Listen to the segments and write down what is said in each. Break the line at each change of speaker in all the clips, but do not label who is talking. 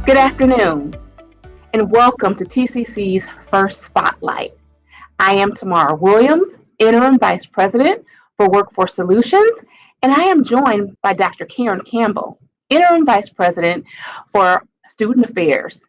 Good afternoon, and welcome to TCC's First Spotlight. I am Tamara Williams, Interim Vice President for Workforce Solutions, and I am joined by Dr. Karen Campbell, Interim Vice President for Student Affairs.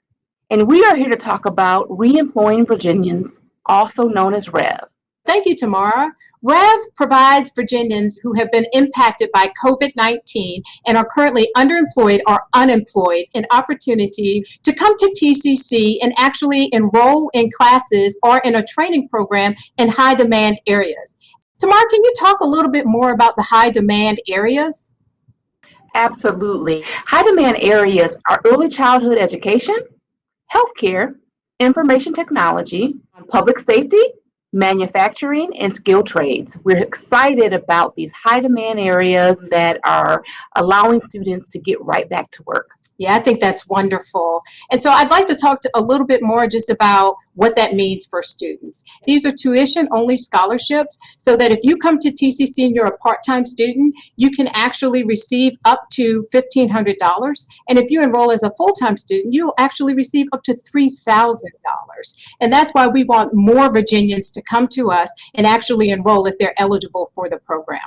And we are here to talk about Reemploying Virginians, also known as REV.
Thank you, Tamara. REV provides Virginians who have been impacted by COVID-19 and are currently underemployed or unemployed an opportunity to come to TCC and actually enroll in classes or in a training program in high demand areas. Tamara, can you talk a little bit more about the high demand areas?
Absolutely. High demand areas are early childhood education, healthcare, information technology, public safety, manufacturing, and skilled trades. We're excited about these high demand areas that are allowing students to get right back to work.
Yeah, I think that's wonderful. And so I'd like to talk a little bit more just about what that means for students. These are tuition-only scholarships, so that if you come to TCC and you're a part-time student, you can actually receive up to $1,500. And if you enroll as a full-time student, you'll actually receive up to $3,000. And that's why we want more Virginians to come to us and actually enroll if they're eligible for the program.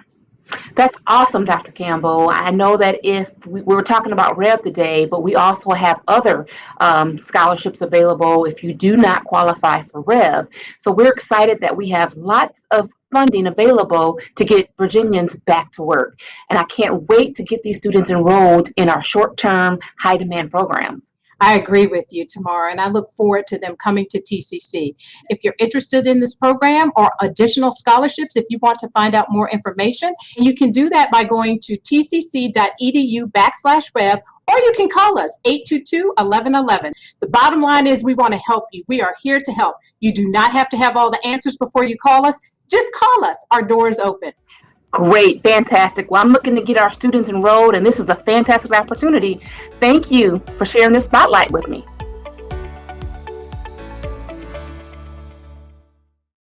That's awesome, Dr. Campbell. I know that if we were talking about REV today, but we also have other scholarships available if you do not qualify for REV. So we're excited that we have lots of funding available to get Virginians back to work. And I can't wait to get these students enrolled in our short-term, high-demand programs.
I agree with you, Tamara, and I look forward to them coming to TCC. If you're interested in this program or additional scholarships, if you want to find out more information, you can do that by going to tcc.edu/rev, or you can call us 822-1111. The bottom line is we want to help you. We are here to help. You do not have to have all the answers before you call us. Just call us. Our door is open.
Great, fantastic. Well, I'm looking to get our students enrolled, and this is a fantastic opportunity. Thank you for sharing this spotlight with me.